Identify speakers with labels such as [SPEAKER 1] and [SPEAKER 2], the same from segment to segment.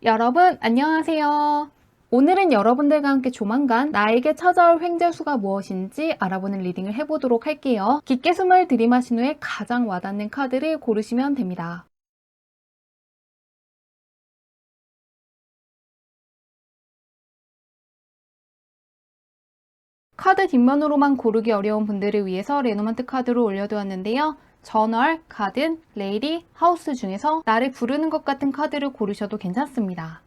[SPEAKER 1] 여러분 안녕하세요. 오늘은 여러분들과 함께 조만간 나에게 찾아올 횡재수가 무엇인지 알아보는 리딩을 해보도록 할게요. 깊게 숨을 들이마신 후에 가장 와닿는 카드를 고르시면 됩니다. 카드 뒷면으로만 고르기 어려운 분들을 위해서 레노만트 카드로 올려두었는데요. 저널, 가든, 레이디, 하우스 중에서 나를 부르는 것 같은 카드를 고르셔도 괜찮습니다.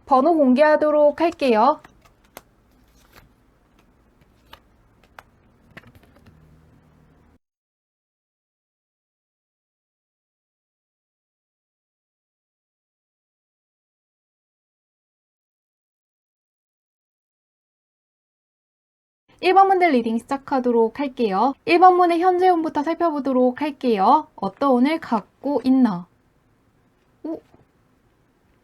[SPEAKER 1] 번호 공개하도록 할게요. 1번 문들 리딩 시작하도록 할게요. 1번 문의 현재 운부터 살펴보도록 할게요. 어떤 운을 갖고 있나?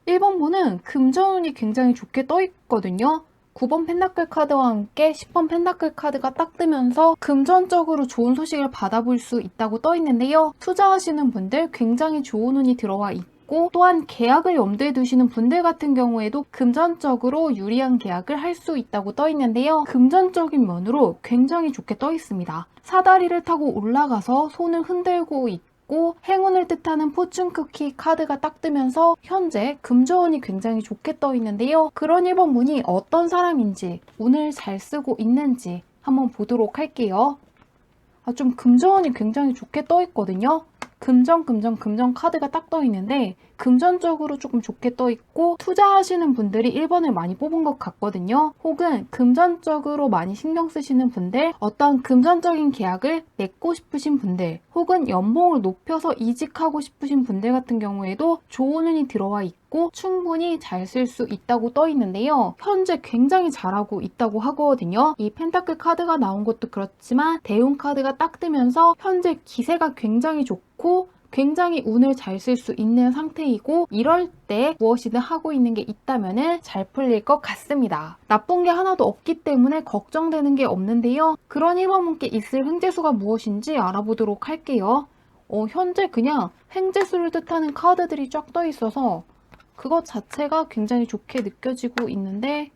[SPEAKER 1] 1번 문은 금전운이 굉장히 좋게 떠 있거든요. 9번 펜타클 카드와 함께 10번 펜타클 카드가 딱 뜨면서 금전적으로 좋은 소식을 받아볼 수 있다고 떠 있는데요. 투자하시는 분들 굉장히 좋은 운이 들어와 있고, 또한 계약을 염두에 두시는 분들 같은 경우에도 금전적으로 유리한 계약을 할 수 있다고 떠 있는데요. 금전적인 면으로 굉장히 좋게 떠 있습니다. 사다리를 타고 올라가서 손을 흔들고 있고, 행운을 뜻하는 포춘 쿠키 카드가 딱 뜨면서 현재 금전운이 굉장히 좋게 떠 있는데요. 그런 1번 문이 어떤 사람인지, 운을 잘 쓰고 있는지 한번 보도록 할게요. 좀 금전운이 굉장히 좋게 떠 있거든요. 금전 카드가 딱 떠 있는데 금전적으로 조금 좋게 떠 있고, 투자하시는 분들이 1번을 많이 뽑은 것 같거든요. 혹은 금전적으로 많이 신경 쓰시는 분들, 어떤 금전적인 계약을 맺고 싶으신 분들, 혹은 연봉을 높여서 이직하고 싶으신 분들 같은 경우에도 좋은 운이 들어와 있고 충분히 잘 쓸 수 있다고 떠 있는데요. 현재 굉장히 잘하고 있다고 하거든요. 이 펜타클 카드가 나온 것도 그렇지만 대운 카드가 딱 뜨면서 현재 기세가 굉장히 좋고 굉장히 운을 잘 쓸 수 있는 상태이고, 이럴 때 무엇이든 하고 있는 게 있다면 잘 풀릴 것 같습니다. 나쁜 게 하나도 없기 때문에 걱정되는 게 없는데요. 그런 1번 분께 있을 횡재수가 무엇인지 알아보도록 할게요. 현재 그냥 횡재수를 뜻하는 카드들이 쫙 떠 있어서 그것 자체가 굉장히 좋게 느껴지고 있는데,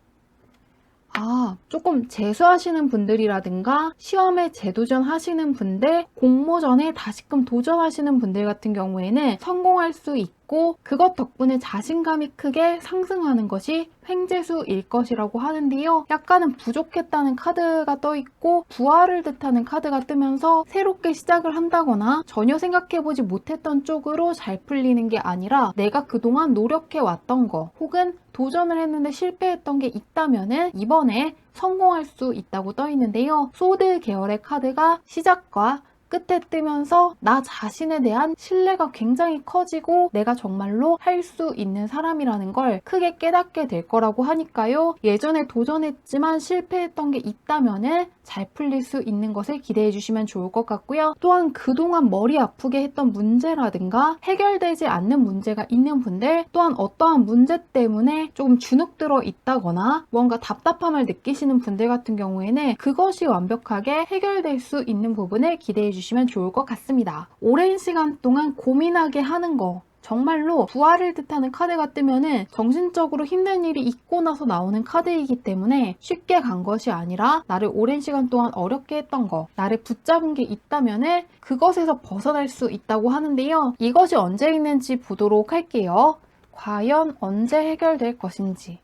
[SPEAKER 1] 조금 재수하시는 분들이라든가 시험에 재도전하시는 분들, 공모전에 다시금 도전하시는 분들 같은 경우에는 성공할 수 있고, 그것 덕분에 자신감이 크게 상승하는 것이 횡재수일 것이라고 하는데요. 약간은 부족했다는 카드가 떠 있고 부활을 뜻하는 카드가 뜨면서 새롭게 시작을 한다거나 전혀 생각해보지 못했던 쪽으로 잘 풀리는 게 아니라 내가 그동안 노력해 왔던 거, 혹은 도전을 했는데 실패했던 게 있다면은 이번에 성공할 수 있다고 떠 있는데요. 소드 계열의 카드가 시작과 끝에 뜨면서 나 자신에 대한 신뢰가 굉장히 커지고 내가 정말로 할 수 있는 사람이라는 걸 크게 깨닫게 될 거라고 하니까요. 예전에 도전했지만 실패했던 게 있다면 잘 풀릴 수 있는 것을 기대해 주시면 좋을 것 같고요. 또한 그동안 머리 아프게 했던 문제라든가 해결되지 않는 문제가 있는 분들, 또한 어떠한 문제 때문에 조금 주눅들어 있다거나 뭔가 답답함을 느끼시는 분들 같은 경우에는 그것이 완벽하게 해결될 수 있는 부분을 기대해 주시면 좋을 것 같습니다. 오랜 시간 동안 고민하게 하는 거, 정말로 부활을 뜻하는 카드가 뜨면은 정신적으로 힘든 일이 있고 나서 나오는 카드이기 때문에 쉽게 간 것이 아니라 나를 오랜 시간 동안 어렵게 했던 거, 나를 붙잡은 게 있다면은 그것에서 벗어날 수 있다고 하는데요. 이것이 언제 있는지 보도록 할게요. 과연 언제 해결될 것인지.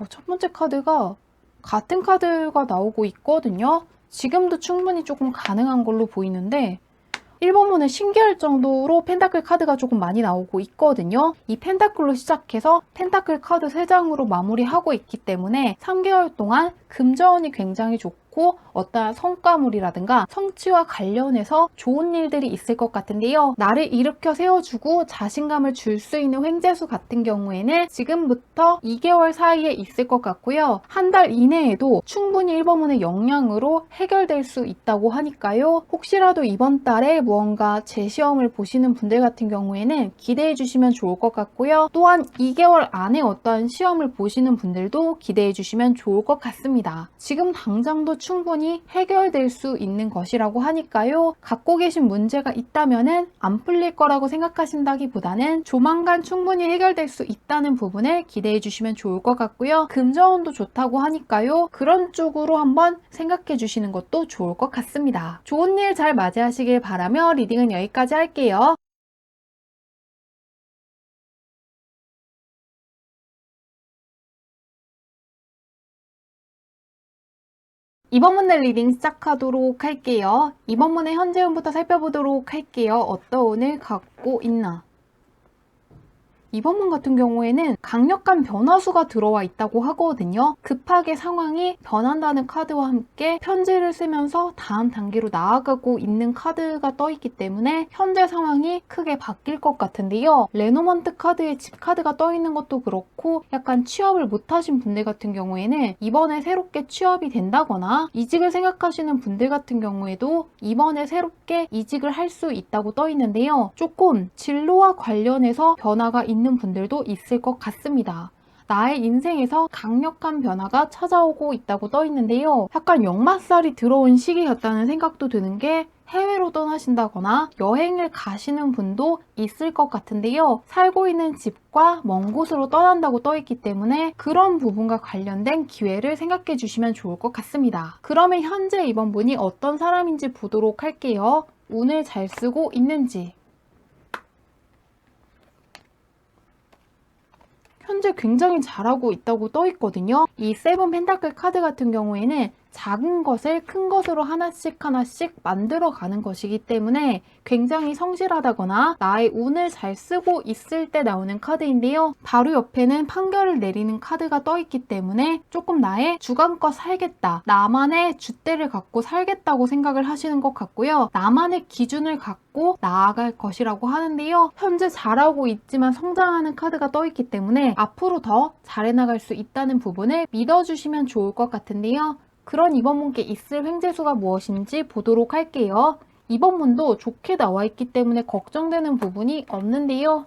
[SPEAKER 1] 첫 번째 카드가 같은 카드가 나오고 있거든요. 지금도 충분히 조금 가능한 걸로 보이는데 1번 문은 신기할 정도로 펜타클 카드가 조금 많이 나오고 있거든요. 이 펜타클로 시작해서 펜타클 카드 3장으로 마무리하고 있기 때문에 3개월 동안 금전운이 굉장히 좋고 어떠한 성과물이라든가 성취와 관련해서 좋은 일들이 있을 것 같은데요. 나를 일으켜 세워주고 자신감을 줄 수 있는 횡재수 같은 경우에는 지금부터 2개월 사이에 있을 것 같고요. 한 달 이내에도 충분히 1번 문의 영향으로 해결될 수 있다고 하니까요. 혹시라도 이번 달에 무언가 재시험을 보시는 분들 같은 경우에는 기대해 주시면 좋을 것 같고요. 또한 2개월 안에 어떠한 시험을 보시는 분들도 기대해 주시면 좋을 것 같습니다. 지금 당장도 충분히 해결될 수 있는 것이라고 하니까요. 갖고 계신 문제가 있다면은 안 풀릴 거라고 생각하신다기보다는 조만간 충분히 해결될 수 있다는 부분을 기대해 주시면 좋을 것 같고요. 금전운도 좋다고 하니까요. 그런 쪽으로 한번 생각해 주시는 것도 좋을 것 같습니다. 좋은 일 잘 맞이하시길 바라며 리딩은 여기까지 할게요. 이번 문의 리딩 시작하도록 할게요. 이번 문의 현재 운부터 살펴보도록 할게요. 어떤 운을 갖고 있나? 이번 문 같은 경우에는 강력한 변화수가 들어와 있다고 하거든요. 급하게 상황이 변한다는 카드와 함께 편지를 쓰면서 다음 단계로 나아가고 있는 카드가 떠있기 때문에 현재 상황이 크게 바뀔 것 같은데요. 레노먼트 카드에 집 카드가 떠있는 것도 그렇고 약간 취업을 못하신 분들 같은 경우에는 이번에 새롭게 취업이 된다거나 이직을 생각하시는 분들 같은 경우에도 이번에 새롭게 이직을 할 수 있다고 떠있는데요. 조금 진로와 관련해서 변화가 있는 분들도 있을 것 같습니다. 나의 인생에서 강력한 변화가 찾아오고 있다고 떠있는데요. 약간 역마살이 들어온 시기였다는 생각도 드는 게 해외로 떠나신다거나 여행을 가시는 분도 있을 것 같은데요. 살고 있는 집과 먼 곳으로 떠난다고 떠있기 때문에 그런 부분과 관련된 기회를 생각해 주시면 좋을 것 같습니다. 그러면 현재 이번 분이 어떤 사람인지 보도록 할게요. 운을 잘 쓰고 있는지. 현재 굉장히 잘하고 있다고 떠있거든요. 이 세븐 펜타클 카드 같은 경우에는 작은 것을 큰 것으로 하나씩 만들어가는 것이기 때문에 굉장히 성실하다거나 나의 운을 잘 쓰고 있을 때 나오는 카드인데요. 바로 옆에는 판결을 내리는 카드가 떠있기 때문에 조금 나의 주관껏 살겠다, 나만의 줏대를 갖고 살겠다고 생각을 하시는 것 같고요. 나만의 기준을 갖고 나아갈 것이라고 하는데요. 현재 잘하고 있지만 성장하는 카드가 떠있기 때문에 앞으로 더 잘해나갈 수 있다는 부분을 믿어주시면 좋을 것 같은데요. 그런 이번 문께 있을 횡재수가 무엇인지 보도록 할게요. 이번 문도 좋게 나와 있기 때문에 걱정되는 부분이 없는데요.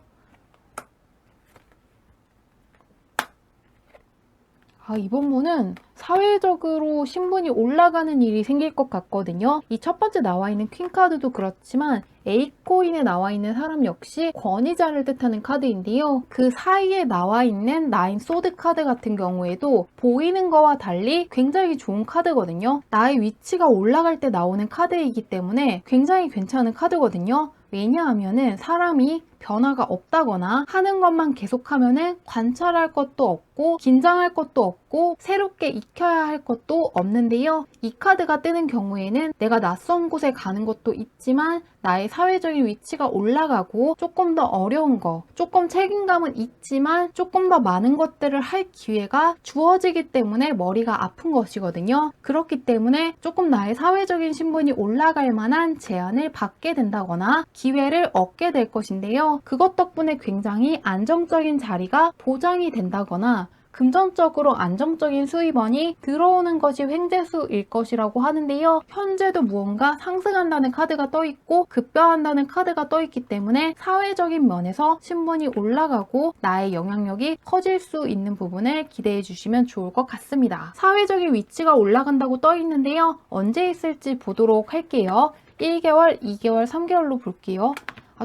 [SPEAKER 1] 이번 문은 사회적으로 신분이 올라가는 일이 생길 것 같거든요. 이 첫 번째 나와 있는 퀸카드도 그렇지만 A코인에 나와 있는 사람 역시 권위자를 뜻하는 카드인데요. 그 사이에 나와 있는 나인 소드 카드 같은 경우에도 보이는 거와 달리 굉장히 좋은 카드거든요. 나의 위치가 올라갈 때 나오는 카드이기 때문에 굉장히 괜찮은 카드거든요. 왜냐하면은 사람이 변화가 없다거나 하는 것만 계속하면은 관찰할 것도 없고 긴장할 것도 없고 새롭게 익혀야 할 것도 없는데요. 이 카드가 뜨는 경우에는 내가 낯선 곳에 가는 것도 있지만 나의 사회적인 위치가 올라가고 조금 더 어려운 거, 조금 책임감은 있지만 조금 더 많은 것들을 할 기회가 주어지기 때문에 머리가 아픈 것이거든요. 그렇기 때문에 조금 나의 사회적인 신분이 올라갈 만한 제안을 받게 된다거나 기회를 얻게 될 것인데요. 그것 덕분에 굉장히 안정적인 자리가 보장이 된다거나 금전적으로 안정적인 수입원이 들어오는 것이 횡재수일 것이라고 하는데요. 현재도 무언가 상승한다는 카드가 떠있고 급변한다는 카드가 떠있기 때문에 사회적인 면에서 신분이 올라가고 나의 영향력이 커질 수 있는 부분을 기대해 주시면 좋을 것 같습니다. 사회적인 위치가 올라간다고 떠있는데요. 언제 있을지 보도록 할게요. 1개월, 2개월, 3개월로 볼게요.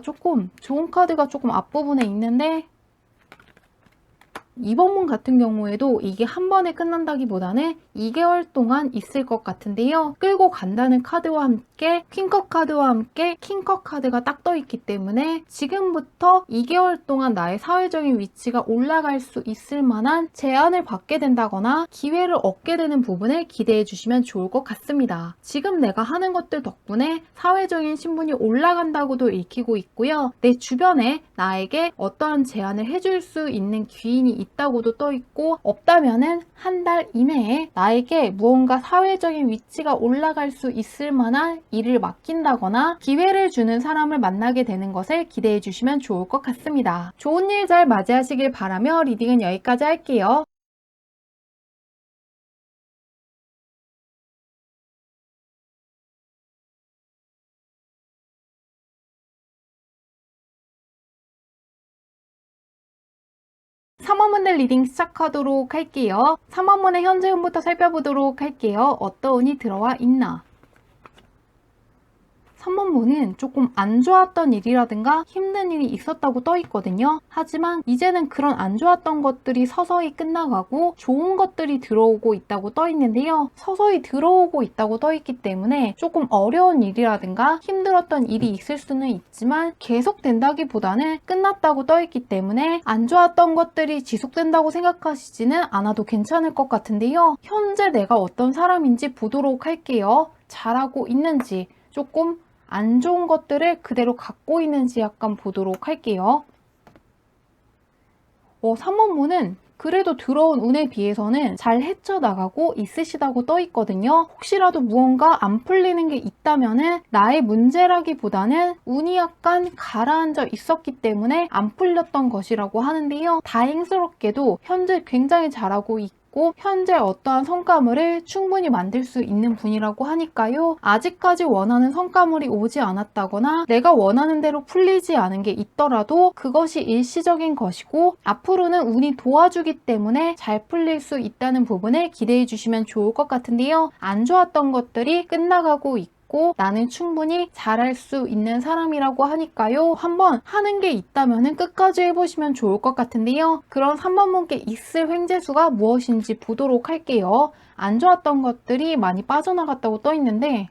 [SPEAKER 1] 조금 좋은 카드가 조금 앞부분에 있는데 이번 문 같은 경우에도 이게 한 번에 끝난다기보다는 2개월 동안 있을 것 같은데요. 끌고 간다는 카드와 함께 퀸컵 카드와 함께 킹컵 카드가 딱 떠있기 때문에 지금부터 2개월 동안 나의 사회적인 위치가 올라갈 수 있을 만한 제안을 받게 된다거나 기회를 얻게 되는 부분을 기대해 주시면 좋을 것 같습니다. 지금 내가 하는 것들 덕분에 사회적인 신분이 올라간다고도 읽히고 있고요. 내 주변에 나에게 어떠한 제안을 해줄 수 있는 귀인이 있다고도 떠있고 없다면은 한 달 이내에 나에게 무언가 사회적인 위치가 올라갈 수 있을 만한 일을 맡긴다거나 기회를 주는 사람을 만나게 되는 것을 기대해 주시면 좋을 것 같습니다. 좋은 일 잘 맞이하시길 바라며 리딩은 여기까지 할게요. 3번 3번분들 리딩 시작하도록 할게요. 3번분의 현재 운부터 살펴보도록 할게요. 어떤 운이 들어와 있나? 3번분은 조금 안 좋았던 일이라든가 힘든 일이 있었다고 떠 있거든요. 하지만 이제는 그런 안 좋았던 것들이 서서히 끝나가고 좋은 것들이 들어오고 있다고 떠 있는데요. 서서히 들어오고 있다고 떠 있기 때문에 조금 어려운 일이라든가 힘들었던 일이 있을 수는 있지만 계속된다기보다는 끝났다고 떠 있기 때문에 안 좋았던 것들이 지속된다고 생각하시지는 않아도 괜찮을 것 같은데요. 현재 내가 어떤 사람인지 보도록 할게요. 잘하고 있는지, 조금 안 좋은 것들을 그대로 갖고 있는지 약간 보도록 할게요. 3번분은 그래도 들어온 운에 비해서는 잘 헤쳐나가고 있으시다고 떠 있거든요. 혹시라도 무언가 안 풀리는 게 있다면은 나의 문제라기보다는 운이 약간 가라앉아 있었기 때문에 안 풀렸던 것이라고 하는데요. 다행스럽게도 현재 굉장히 잘하고 있고 현재 어떠한 성과물을 충분히 만들 수 있는 분이라고 하니까요. 아직까지 원하는 성과물이 오지 않았다거나 내가 원하는 대로 풀리지 않은 게 있더라도 그것이 일시적인 것이고 앞으로는 운이 도와주기 때문에 잘 풀릴 수 있다는 부분을 기대해 주시면 좋을 것 같은데요. 안 좋았던 것들이 끝나가고 있고 나는 충분히 잘할 수 있는 사람이라고 하니까요. 한번 하는 게 있다면 끝까지 해보시면 좋을 것 같은데요. 그런 3번분께 있을 횡재수가 무엇인지 보도록 할게요. 안 좋았던 것들이 많이 빠져나갔다고 떠 있는데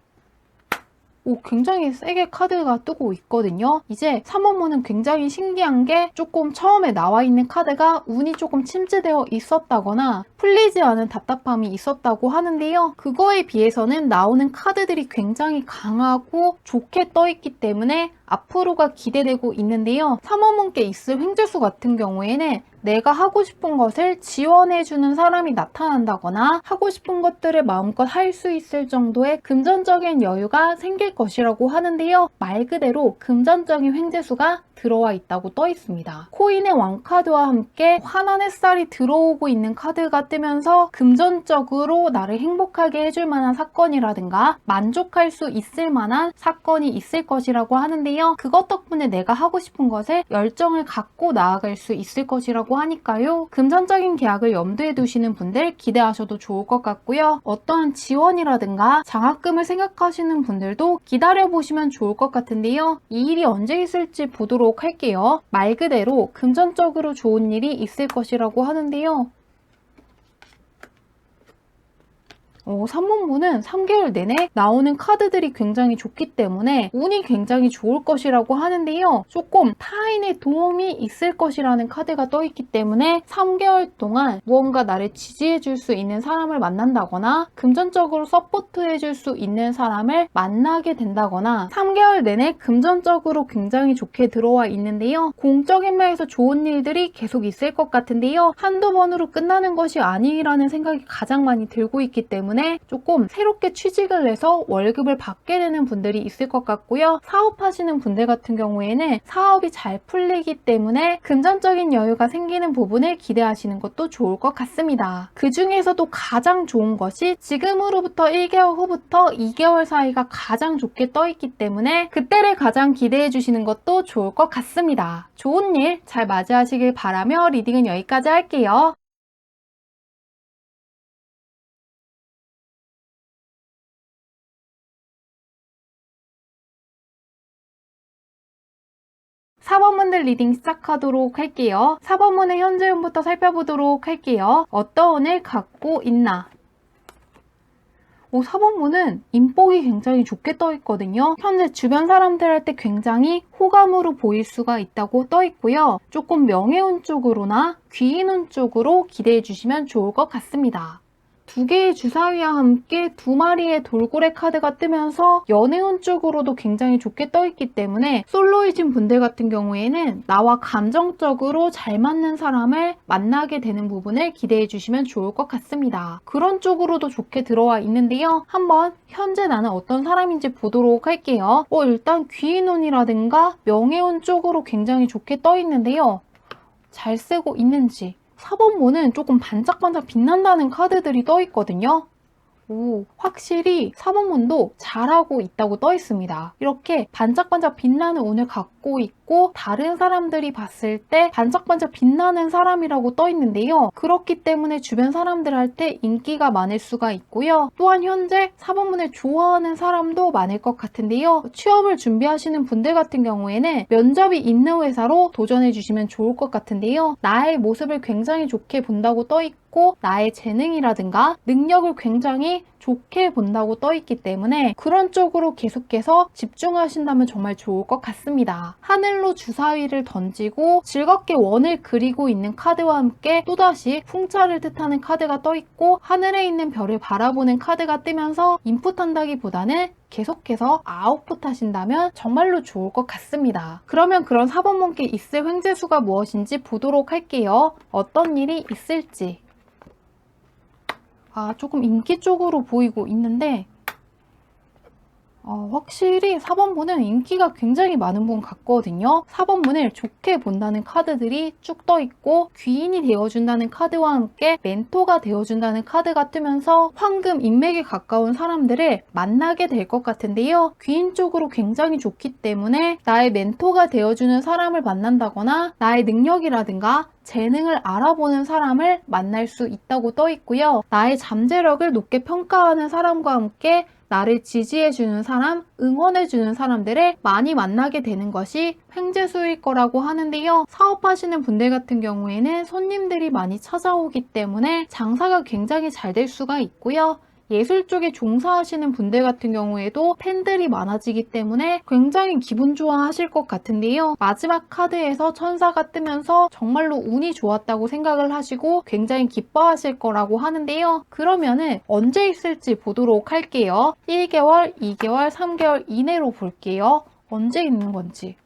[SPEAKER 1] 굉장히 세게 카드가 뜨고 있거든요. 이제 3번분은 굉장히 신기한 게 조금 처음에 나와 있는 카드가 운이 조금 침체되어 있었다거나 풀리지 않은 답답함이 있었다고 하는데요. 그거에 비해서는 나오는 카드들이 굉장히 강하고 좋게 떠 있기 때문에 앞으로가 기대되고 있는데요. 3번분께 있을 횡재수 같은 경우에는 내가 하고 싶은 것을 지원해주는 사람이 나타난다거나 하고 싶은 것들을 마음껏 할 수 있을 정도의 금전적인 여유가 생길 것이라고 하는데요. 말 그대로 금전적인 횡재수가 들어와 있다고 떠 있습니다. 코인의 왕카드와 함께 환한 햇살이 들어오고 있는 카드가 뜨면서 금전적으로 나를 행복하게 해줄 만한 사건이라든가 만족할 수 있을 만한 사건이 있을 것이라고 하는데요. 그것 덕분에 내가 하고 싶은 것에 열정을 갖고 나아갈 수 있을 것이라고 하니까요. 금전적인 계약을 염두에 두시는 분들 기대하셔도 좋을 것 같고요. 어떤 지원이라든가 장학금을 생각하시는 분들도 기다려보시면 좋을 것 같은데요. 이 일이 언제 있을지 보도록 할게요. 말 그대로 금전적으로 좋은 일이 있을 것이라고 하는데요. 3번분은 3개월 내내 나오는 카드들이 굉장히 좋기 때문에 운이 굉장히 좋을 것이라고 하는데요. 조금 타인의 도움이 있을 것이라는 카드가 떠 있기 때문에 3개월 동안 무언가 나를 지지해 줄 수 있는 사람을 만난다거나 금전적으로 서포트해 줄 수 있는 사람을 만나게 된다거나 3개월 내내 금전적으로 굉장히 좋게 들어와 있는데요. 공적인 면에서 좋은 일들이 계속 있을 것 같은데요. 한두 번으로 끝나는 것이 아니라는 생각이 가장 많이 들고 있기 때문에 조금 새롭게 취직을 해서 월급을 받게 되는 분들이 있을 것 같고요. 사업하시는 분들 같은 경우에는 사업이 잘 풀리기 때문에 금전적인 여유가 생기는 부분을 기대하시는 것도 좋을 것 같습니다. 그 중에서도 가장 좋은 것이 지금으로부터 1개월 후부터 2개월 사이가 가장 좋게 떠 있기 때문에 그때를 가장 기대해 주시는 것도 좋을 것 같습니다. 좋은 일 잘 맞이하시길 바라며 리딩은 여기까지 할게요. 4번분들 리딩 시작하도록 할게요. 4번분의 현재 운부터 살펴보도록 할게요. 어떤 운을 갖고 있나? 4번분은 인복이 굉장히 좋게 떠 있거든요. 현재 주변 사람들한테 굉장히 호감으로 보일 수가 있다고 떠 있고요. 조금 명예운 쪽으로나 귀인운 쪽으로 기대해 주시면 좋을 것 같습니다. 2개의 주사위와 함께 2마리의 돌고래 카드가 뜨면서 연애운 쪽으로도 굉장히 좋게 떠 있기 때문에 솔로이신 분들 같은 경우에는 나와 감정적으로 잘 맞는 사람을 만나게 되는 부분을 기대해 주시면 좋을 것 같습니다. 그런 쪽으로도 좋게 들어와 있는데요. 한번 현재 나는 어떤 사람인지 보도록 할게요. 일단 귀인운이라든가 명예운 쪽으로 굉장히 좋게 떠 있는데요. 잘 쓰고 있는지 4번분은 조금 반짝반짝 빛난다는 카드들이 떠 있거든요. 확실히 4번분도 잘하고 있다고 떠 있습니다. 이렇게 반짝반짝 빛나는 운을 갖고 있고 있고 다른 사람들이 봤을 때 반짝반짝 빛나는 사람이라고 떠 있는데요. 그렇기 때문에 주변 사람들한테 인기가 많을 수가 있고요. 또한 현재 4번문을 좋아하는 사람도 많을 것 같은데요. 취업을 준비하시는 분들 같은 경우에는 면접이 있는 회사로 도전해 주시면 좋을 것 같은데요. 나의 모습을 굉장히 좋게 본다고 떠 있고 나의 재능이라든가 능력을 굉장히 좋게 본다고 떠 있기 때문에 그런 쪽으로 계속해서 집중하신다면 정말 좋을 것 같습니다. 하늘로 주사위를 던지고 즐겁게 원을 그리고 있는 카드와 함께 또다시 풍차를 뜻하는 카드가 떠 있고 하늘에 있는 별을 바라보는 카드가 뜨면서 인풋한다기보다는 계속해서 아웃풋 하신다면 정말로 좋을 것 같습니다. 그러면 그런 4번문께 있을 횡재수가 무엇인지 보도록 할게요. 어떤 일이 있을지. 조금 인기 쪽으로 보이고 있는데 확실히 4번문은 인기가 굉장히 많은 분 같거든요. 4번문을 좋게 본다는 카드들이 쭉 떠 있고 귀인이 되어준다는 카드와 함께 멘토가 되어준다는 카드가 뜨면서 황금 인맥에 가까운 사람들을 만나게 될 것 같은데요. 귀인 쪽으로 굉장히 좋기 때문에 나의 멘토가 되어주는 사람을 만난다거나 나의 능력이라든가 재능을 알아보는 사람을 만날 수 있다고 떠 있고요. 나의 잠재력을 높게 평가하는 사람과 함께 나를 지지해주는 사람, 응원해주는 사람들을 많이 만나게 되는 것이 횡재수일 거라고 하는데요. 사업하시는 분들 같은 경우에는 손님들이 많이 찾아오기 때문에 장사가 굉장히 잘 될 수가 있고요. 예술 쪽에 종사하시는 분들 같은 경우에도 팬들이 많아지기 때문에 굉장히 기분 좋아하실 것 같은데요. 마지막 카드에서 천사가 뜨면서 정말로 운이 좋았다고 생각을 하시고 굉장히 기뻐하실 거라고 하는데요. 그러면은 언제 있을지 보도록 할게요. 1개월, 2개월, 3개월 이내로 볼게요. 언제 있는 건지.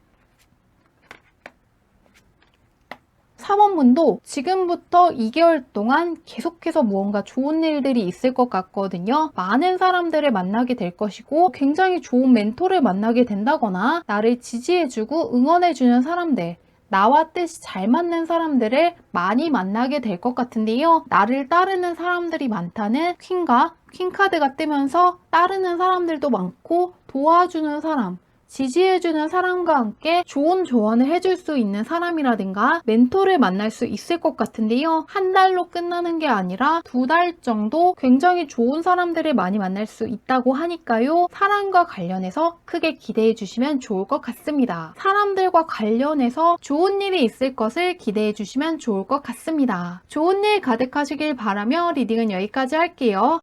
[SPEAKER 1] 4번문도 지금부터 2개월 동안 계속해서 무언가 좋은 일들이 있을 것 같거든요. 많은 사람들을 만나게 될 것이고 굉장히 좋은 멘토를 만나게 된다거나 나를 지지해주고 응원해주는 사람들, 나와 뜻이 잘 맞는 사람들을 많이 만나게 될 것 같은데요. 나를 따르는 사람들이 많다는 퀸과 퀸카드가 뜨면서 따르는 사람들도 많고 도와주는 사람, 지지해주는 사람과 함께 좋은 조언을 해줄 수 있는 사람이라든가 멘토를 만날 수 있을 것 같은데요. 한 달로 끝나는 게 아니라 2달 정도 굉장히 좋은 사람들을 많이 만날 수 있다고 하니까요. 사람과 관련해서 크게 기대해 주시면 좋을 것 같습니다. 사람들과 관련해서 좋은 일이 있을 것을 기대해 주시면 좋을 것 같습니다. 좋은 일 가득하시길 바라며 리딩은 여기까지 할게요.